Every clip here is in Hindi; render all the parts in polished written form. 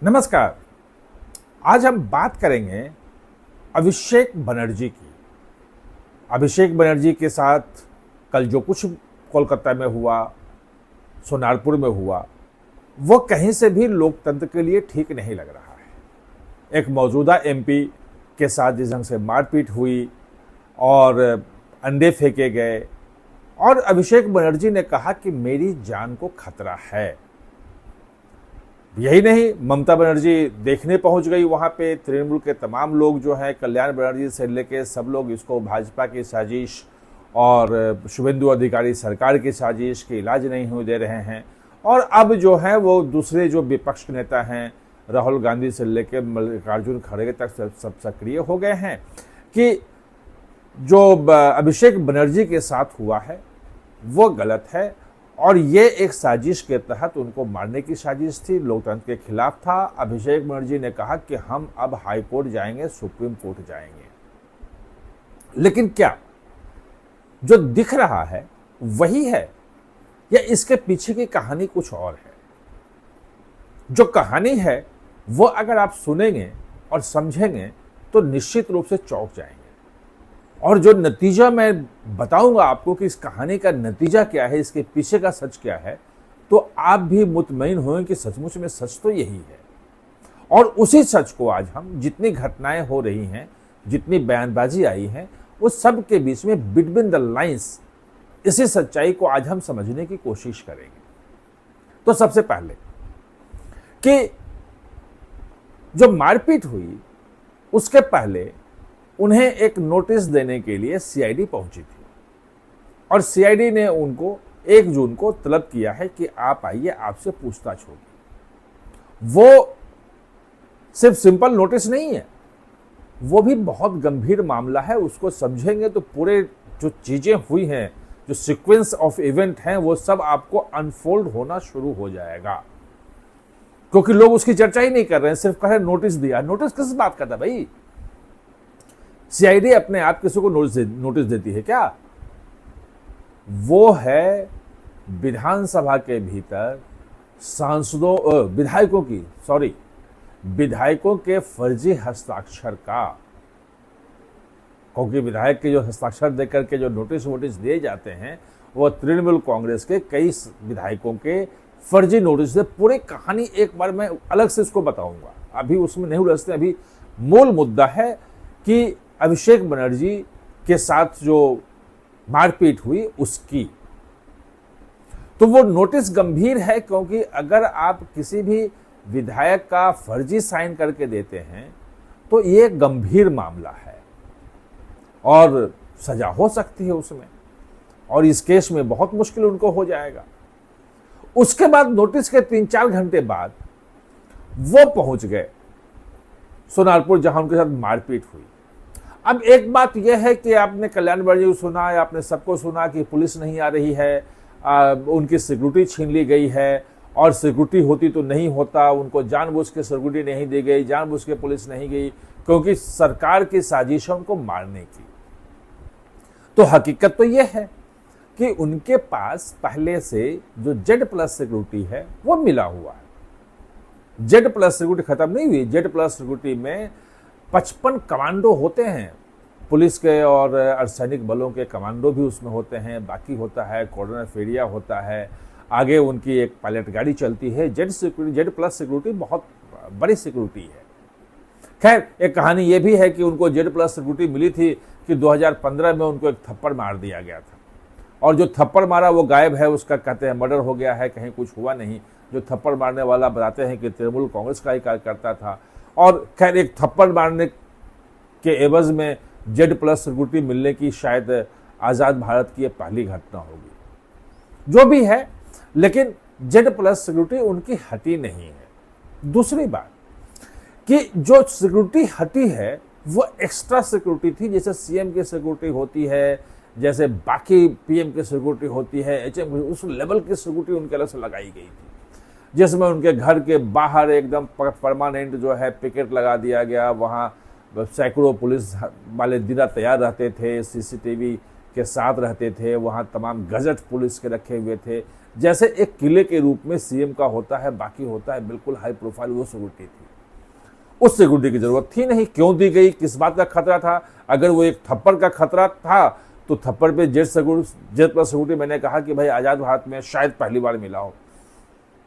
नमस्कार। आज हम बात करेंगे अभिषेक बनर्जी की। अभिषेक बनर्जी के साथ कल जो कुछ कोलकाता में हुआ, सोनारपुर में हुआ, वो कहीं से भी लोकतंत्र के लिए ठीक नहीं लग रहा है। एक मौजूदा एमपी के साथ जिस ढंग से मारपीट हुई और अंडे फेंके गए, और अभिषेक बनर्जी ने कहा कि मेरी जान को खतरा है। यही नहीं, ममता बनर्जी देखने पहुंच गई वहां पे। तृणमूल के तमाम लोग जो हैं, कल्याण बनर्जी से लेके सब लोग इसको भाजपा की साजिश और शुभेंदु अधिकारी सरकार की साजिश के इलाज नहीं होने दे रहे हैं। और अब जो है वो दूसरे जो विपक्ष के नेता हैं, राहुल गांधी से लेकर मल्लिकार्जुन खड़गे तक सब सक्रिय हो गए हैं कि जो अभिषेक बनर्जी के साथ हुआ है वो गलत है और ये एक साजिश के तहत उनको मारने की साजिश थी, लोकतंत्र के खिलाफ था। अभिषेक बनर्जी ने कहा कि हम अब हाई कोर्ट जाएंगे, सुप्रीम कोर्ट जाएंगे। लेकिन क्या जो दिख रहा है वही है या इसके पीछे की कहानी कुछ और है? जो कहानी है वो अगर आप सुनेंगे और समझेंगे तो निश्चित रूप से चौंक जाएंगे। और जो नतीजा मैं बताऊंगा आपको कि इस कहानी का नतीजा क्या है, इसके पीछे का सच क्या है, तो आप भी मुतमईन होंगे कि सचमुच में सच तो यही है। और उसी सच को आज हम, जितनी घटनाएं हो रही हैं, जितनी बयानबाजी आई है, उस सब के बीच में बिटवीन द लाइंस इसी सच्चाई को आज हम समझने की कोशिश करेंगे। तो सबसे पहले कि जो मारपीट हुई उसके पहले उन्हें एक नोटिस देने के लिए सीआईडी पहुंची थी और सीआईडी ने उनको 1 जून को तलब किया है कि आप आइए, आपसे पूछताछ होगी। वो सिर्फ सिंपल नोटिस नहीं है, वो भी बहुत गंभीर मामला है। उसको समझेंगे तो पूरे जो चीजें हुई हैं, जो सीक्वेंस ऑफ इवेंट हैं, वो सब आपको अनफोल्ड होना शुरू हो जाएगा। क्योंकि लोग उसकी चर्चा ही नहीं कर रहे हैं, सिर्फ कह रहे नोटिस दिया। नोटिस किस बात का था भाई? सीआईडी अपने आप किसी को नोटिस देती है क्या? वो है विधानसभा के भीतर विधायकों के फर्जी हस्ताक्षर का। क्योंकि विधायक के जो हस्ताक्षर देकर के जो नोटिस दिए जाते हैं, वो तृणमूल कांग्रेस के कई विधायकों के फर्जी नोटिस है। पूरी कहानी एक बार मैं अलग से इसको बताऊंगा, अभी उसमें नहीं उलझते। अभी मूल मुद्दा है कि अभिषेक बनर्जी के साथ जो मारपीट हुई उसकी। तो वो नोटिस गंभीर है, क्योंकि अगर आप किसी भी विधायक का फर्जी साइन करके देते हैं तो ये गंभीर मामला है और सजा हो सकती है उसमें, और इस केस में बहुत मुश्किल उनको हो जाएगा। उसके बाद नोटिस के 3-4 घंटे बाद वो पहुंच गए सोनारपुर, जहां उनके साथ मारपीट हुई। अब एक बात यह है कि आपने कल्याण बनर्जी को सुना है, आपने सबको सुना कि पुलिस नहीं आ रही है, उनकी सिक्योरिटी छीन ली गई है, और सिक्योरिटी होती तो नहीं होता, उनको जानबूझ के सिक्योरिटी नहीं दी गई, जानबूझ के पुलिस नहीं गई, क्योंकि सरकार की साजिश है उनको मारने की। तो हकीकत तो यह है कि उनके पास पहले से जो Z+ सिक्योरिटी है वो मिला हुआ है। Z+ सिक्योरिटी खत्म नहीं हुई। Z+ सिक्योरिटी में 55 कमांडो होते हैं, पुलिस के और अर्धसैनिक बलों के कमांडो भी उसमें होते हैं। बाकी होता है कॉर्डनर फेरिया होता है, आगे उनकी एक पायलट गाड़ी चलती है। Z+ सिक्योरिटी बहुत बड़ी सिक्योरिटी है। खैर, एक कहानी ये भी है कि उनको Z+ सिक्योरिटी मिली थी कि 2015 में उनको एक थप्पड़ मार दिया गया था, और जो थप्पड़ मारा वो गायब है, उसका कहते हैं मर्डर हो गया है, कहीं कुछ हुआ नहीं। जो थप्पड़ मारने वाला बताते हैं कि तृणमूल कांग्रेस का ही कार्यकर्ता था। और खैर, एक थप्पड़ मारने के एवज में Z+ सिक्योरिटी मिलने की शायद आज़ाद भारत की ये पहली घटना होगी। जो भी है, लेकिन Z+ सिक्योरिटी उनकी हटी नहीं है। दूसरी बात कि जो सिक्योरिटी हटी है वो एक्स्ट्रा सिक्योरिटी थी, जैसे सीएम की सिक्योरिटी होती है, जैसे बाकी पीएम की सिक्योरिटी होती है, HM, उस लेवल की सिक्योरिटी उनके अलग से लगाई गई थी, जिसमें उनके घर के बाहर एकदम परमानेंट जो है पिकेट लगा दिया गया। वहाँ सैकड़ों पुलिस वाले दिन तैयार रहते थे, सीसीटीवी के साथ रहते थे, वहाँ तमाम गजट पुलिस के रखे हुए थे, जैसे एक किले के रूप में सीएम का होता है, बाकी होता है, बिल्कुल हाई प्रोफाइल वो सिक्योरिटी थी। उस सिक्योरिटी की जरूरत थी नहीं, क्यों दी गई, किस बात का खतरा था? अगर वो एक थप्पड़ का खतरा था तो थप्पड़ पे जेट प्लस सिक्योरिटी मैंने कहा कि भाई आज़ाद भारत में शायद पहली बार मिला हो,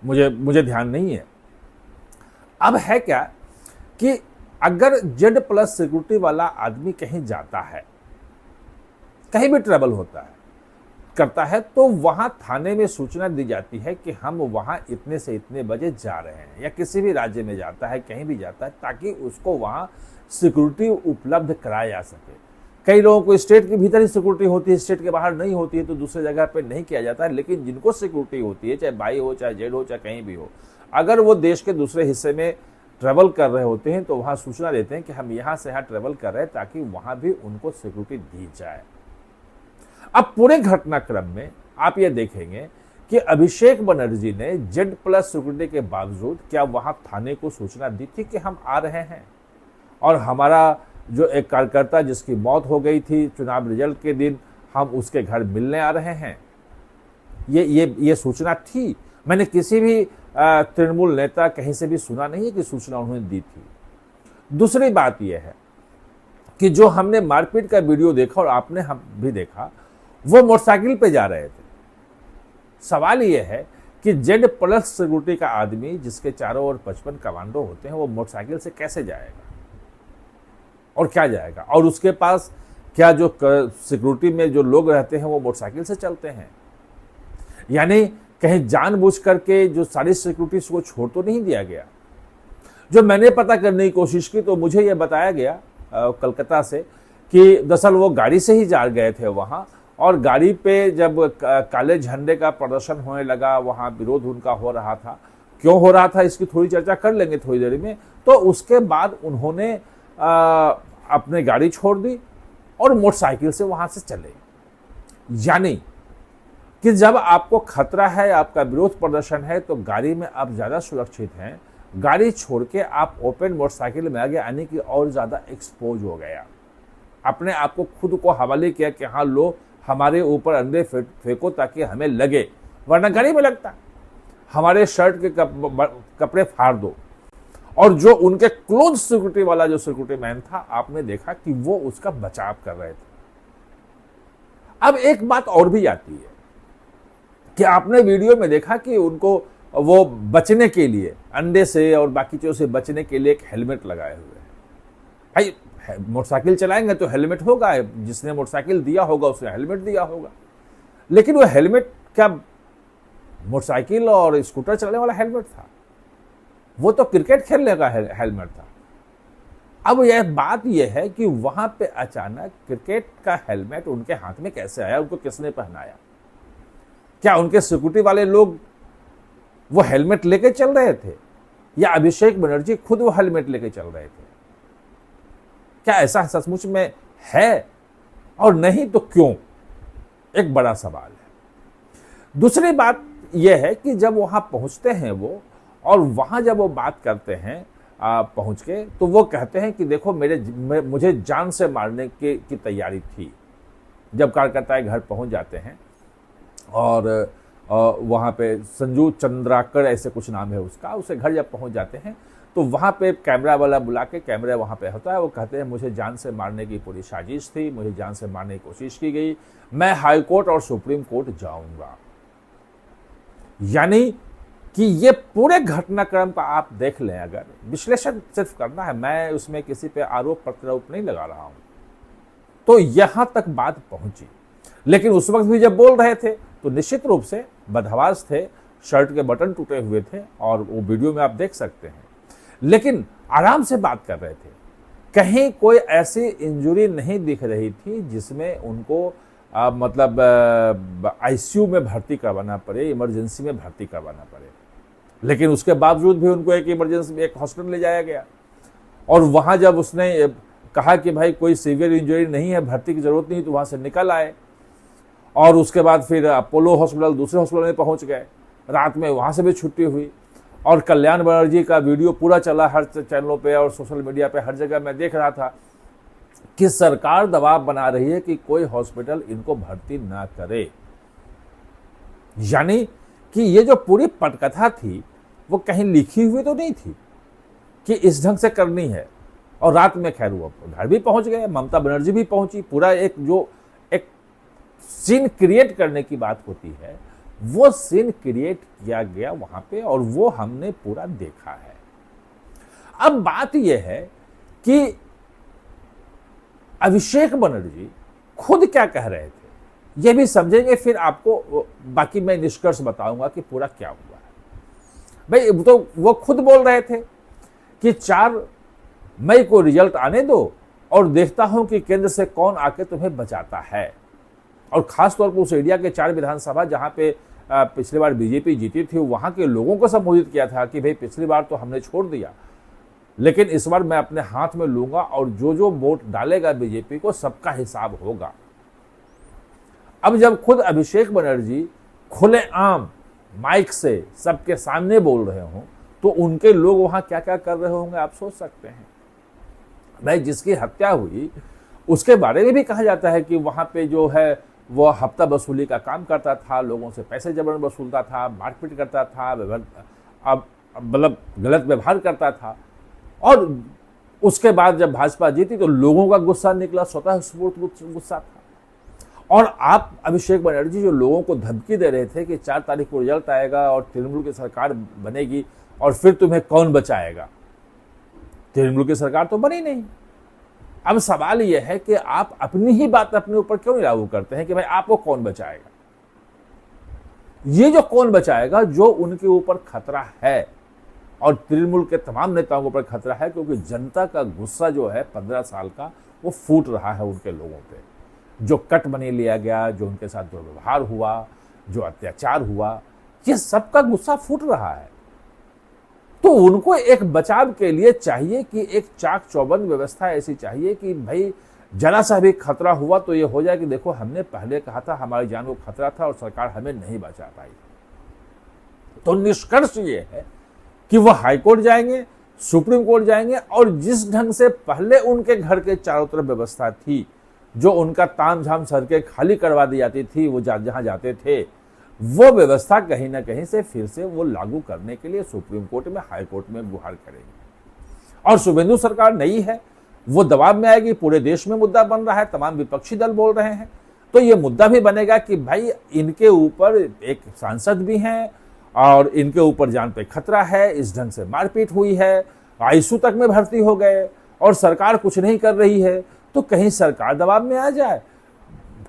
मुझे ध्यान नहीं है। अब है क्या कि अगर जेड प्लस सिक्योरिटी वाला आदमी कहीं जाता है, कहीं भी ट्रैवल करता है, तो वहां थाने में सूचना दी जाती है कि हम वहां इतने से इतने बजे जा रहे हैं, या किसी भी राज्य में जाता है, कहीं भी जाता है, ताकि उसको वहां सिक्योरिटी उपलब्ध कराया जा सके। कई लोगों को स्टेट के भीतर ही सिक्योरिटी होती है, स्टेट के बाहर नहीं होती है, तो दूसरे जगह पे नहीं किया जाता है। लेकिन जिनको सिक्योरिटी होती है, चाहे बाई हो, चाहे जेड हो, चाहे कहीं भी हो, अगर वो देश के दूसरे हिस्से में ट्रेवल कर रहे होते हैं तो वहां सूचना देते हैं कि हम यहां से यहां ट्रेवल कर रहे हैं, ताकि वहां भी उनको सिक्योरिटी दी जाए। अब पूरे घटनाक्रम में आप ये देखेंगे कि अभिषेक बनर्जी ने जेड प्लस सिक्योरिटी के बावजूद क्या वहां थाने को सूचना दी थी कि हम आ रहे हैं, और हमारा जो एक कार्यकर्ता जिसकी मौत हो गई थी चुनाव रिजल्ट के दिन, हम उसके घर मिलने आ रहे हैं? ये सूचना थी? मैंने किसी भी तृणमूल नेता कहीं से भी सुना नहीं है कि सूचना उन्होंने दी थी। दूसरी बात यह है कि जो हमने मारपीट का वीडियो देखा और आपने हम भी देखा, वो मोटरसाइकिल पे जा रहे थे। सवाल यह है कि जेड प्लस सिक्योरिटी का आदमी जिसके चारों ओर 55 कमांडो होते हैं, वो मोटरसाइकिल से कैसे जाएगा और क्या जाएगा? और उसके पास क्या जो सिक्योरिटी में जो लोग रहते हैं वो मोटरसाइकिल से चलते हैं? यानी कहीं जानबूझ करके जो सारी सिक्योरिटी को छोड़ तो नहीं दिया गया। जो मैंने पता करने की कोशिश की तो मुझे यह बताया गया कलकत्ता से कि दरअसल वो गाड़ी से ही जा गए थे वहां, और गाड़ी पे जब काले झंडे का प्रदर्शन होने लगा, वहां विरोध उनका हो रहा था। क्यों हो रहा था इसकी थोड़ी चर्चा कर लेंगे थोड़ी देर में। तो उसके बाद उन्होंने अपने गाड़ी छोड़ दी और मोटरसाइकिल से वहां से चले। यानी कि जब आपको खतरा है, आपका विरोध प्रदर्शन है, तो गाड़ी में आप ज्यादा सुरक्षित हैं। गाड़ी छोड़ के आप ओपन मोटरसाइकिल में आगे आने की और ज्यादा एक्सपोज हो गया, अपने आप को खुद को हवाले किया कि हाँ लो हमारे ऊपर अंडे फेंको ताकि हमें लगे, वरना गाड़ी में लगता। हमारे शर्ट के कपड़े फाड़ दो। और जो उनके क्लोज सिक्योरिटी वाला जो सिक्योरिटी मैन था, आपने देखा कि वो उसका बचाव कर रहे थे। अब एक बात और भी आती है कि आपने वीडियो में देखा कि उनको वो बचने के लिए, अंडे से और बाकी चीजों से बचने के लिए एक हेलमेट लगाए हुए हैं। भाई मोटरसाइकिल चलाएंगे तो हेलमेट होगा, जिसने मोटरसाइकिल दिया होगा उसने हेलमेट दिया होगा। लेकिन वो हेलमेट क्या मोटरसाइकिल और स्कूटर चलाने वाला हेलमेट था? वो तो क्रिकेट खेलने का हेलमेट था। अब यह बात यह है कि वहां पे अचानक क्रिकेट का हेलमेट उनके हाथ में कैसे आया, उनको किसने पहनाया? क्या उनके सिक्योरिटी वाले लोग वो हेलमेट लेके चल रहे थे, या अभिषेक बनर्जी खुद वो हेलमेट लेके चल रहे थे? क्या ऐसा सचमुच में है? और नहीं तो क्यों? एक बड़ा सवाल है। दूसरी बात यह है कि जब वहां पहुंचते हैं वो, और वहां जब वो बात करते हैं पहुंच के, तो वो कहते हैं कि देखो मुझे जान से मारने की तैयारी थी। जब कार्यकर्ता घर पहुंच जाते हैं और वहां पे संजू चंद्राकर ऐसे कुछ नाम है उसका, उसे घर जब पहुंच जाते हैं तो वहां पे कैमरा वाला बुला के, कैमरा वहां पे होता है, वो कहते हैं मुझे जान से मारने की पूरी साजिश थी, मुझे जान से मारने की कोशिश की गई, मैं हाई कोर्ट और सुप्रीम कोर्ट जाऊंगा। यानी कि ये पूरे घटनाक्रम का आप देख लें, अगर विश्लेषण सिर्फ करना है, मैं उसमें किसी पे आरोप प्रत्यारोप नहीं लगा रहा हूं, तो यहां तक बात पहुंची। लेकिन उस वक्त भी जब बोल रहे थे तो निश्चित रूप से बदहवास थे, शर्ट के बटन टूटे हुए थे, और वो वीडियो में आप देख सकते हैं। लेकिन आराम से बात कर रहे थे, कहीं कोई ऐसी इंजरी नहीं दिख रही थी जिसमें उनको मतलब आईसीयू में भर्ती करवाना पड़े, इमरजेंसी में भर्ती करवाना पड़े। लेकिन उसके बावजूद भी उनको एक इमरजेंसी में एक हॉस्पिटल ले जाया गया, और वहां जब उसने कहा कि भाई कोई सीवियर इंजरी नहीं है, भर्ती की जरूरत नहीं, तो वहां से निकल आए। और उसके बाद फिर अपोलो हॉस्पिटल, दूसरे हॉस्पिटल में पहुंच गए। रात में वहां से भी छुट्टी हुई, और कल्याण बनर्जी का वीडियो पूरा चला हर चैनलों पे और सोशल मीडिया पे, हर जगह मैं देख रहा था कि सरकार दबाव बना रही है कि कोई हॉस्पिटल इनको भर्ती ना करे। यानी कि ये जो पूरी पटकथा थी वो कहीं लिखी हुई तो नहीं थी कि इस ढंग से करनी है। और रात में खैर वो घर भी पहुंच गए, ममता बनर्जी भी पहुंची। पूरा एक सीन क्रिएट करने की बात होती है, वो सीन क्रिएट किया गया वहां पे, और वो हमने पूरा देखा है। अब बात यह है कि अभिषेक बनर्जी खुद क्या कह रहे थे ये भी समझेंगे, फिर आपको बाकी मैं निष्कर्ष बताऊंगा कि पूरा क्या हुआ है। भाई तो वो खुद बोल रहे थे कि 4 मई को रिजल्ट आने दो और देखता हूं कि केंद्र से कौन आके तुम्हें बचाता है। और खासतौर पर उस एरिया के 4 विधानसभा जहां पे पिछली बार बीजेपी जीती थी, वहां के लोगों को संबोधित किया था कि भाई पिछली बार तो हमने छोड़ दिया, लेकिन इस बार मैं अपने हाथ में लूंगा और जो जो वोट डालेगा बीजेपी को सबका हिसाब होगा। अब जब खुद अभिषेक बनर्जी खुलेआम माइक से सबके सामने बोल रहे हों तो उनके लोग वहां क्या क्या कर रहे होंगे आप सोच सकते हैं। भाई जिसकी हत्या हुई उसके बारे में भी कहा जाता है कि वहां पे जो है वो हफ्ता वसूली का काम करता था, लोगों से पैसे जबरन वसूलता था, मारपीट करता था, मतलब गलत व्यवहार करता था। और उसके बाद जब भाजपा जीती तो लोगों का गुस्सा निकला, स्वतः स्फूर्त गुस्सा था। और आप अभिषेक बनर्जी जो लोगों को धमकी दे रहे थे कि 4 तारीख को रिजल्ट आएगा और तृणमूल की सरकार बनेगी और फिर तुम्हें कौन बचाएगा, तृणमूल की सरकार तो बनी नहीं। अब सवाल यह है कि आप अपनी ही बात अपने ऊपर क्यों नहीं लागू करते हैं कि भाई आपको कौन बचाएगा। ये जो कौन बचाएगा, जो उनके ऊपर खतरा है और तृणमूल के तमाम नेताओं के ऊपर खतरा है, क्योंकि जनता का गुस्सा जो है 15 साल का वो फूट रहा है उनके लोगों पे। जो कट बने लिया गया, जो उनके साथ जो व्यवहार हुआ, जो अत्याचार हुआ, ये सबका गुस्सा फूट रहा है। तो उनको एक बचाव के लिए चाहिए कि एक चाक चौबंद व्यवस्था ऐसी चाहिए कि भाई जरा सा भी खतरा हुआ तो ये हो जाए कि देखो हमने पहले कहा था हमारी जान को खतरा था और सरकार हमें नहीं बचा पाई। तो निष्कर्ष ये है कि वो हाईकोर्ट जाएंगे, सुप्रीम कोर्ट जाएंगे, और जिस ढंग से पहले उनके घर के चारों तरफ व्यवस्था थी, जो उनका तामझाम सड़कें खाली करवा दी जाती थी, वो जहां जाते थे, वो व्यवस्था कहीं ना कहीं से फिर से वो लागू करने के लिए सुप्रीम कोर्ट में, हाई कोर्ट में गुहार करेंगे। और शुभेंदु सरकार नई है, वो दबाव में आएगी, पूरे देश में मुद्दा बन रहा है, तमाम विपक्षी दल बोल रहे हैं, तो ये मुद्दा भी बनेगा कि भाई इनके ऊपर एक सांसद भी हैं और इनके ऊपर जान पे खतरा है, इस ढंग से मारपीट हुई है, आईसीयू तक में भर्ती हो गए और सरकार कुछ नहीं कर रही है। तो कहीं सरकार दबाव में आ जाए,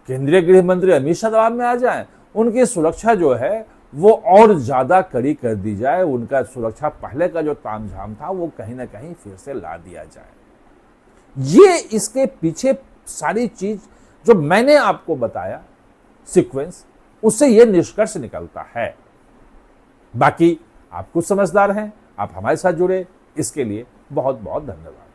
केंद्रीय गृह मंत्री अमित शाह दबाव में आ जाए, उनकी सुरक्षा जो है वो और ज्यादा कड़ी कर दी जाए, उनका सुरक्षा पहले का जो तामझाम था वो कहीं ना कहीं फिर से ला दिया जाए। ये इसके पीछे सारी चीज जो मैंने आपको बताया सीक्वेंस, उससे ये निष्कर्ष निकलता है। बाकी आप कुछ समझदार हैं, आप हमारे साथ जुड़े, इसके लिए बहुत बहुत धन्यवाद।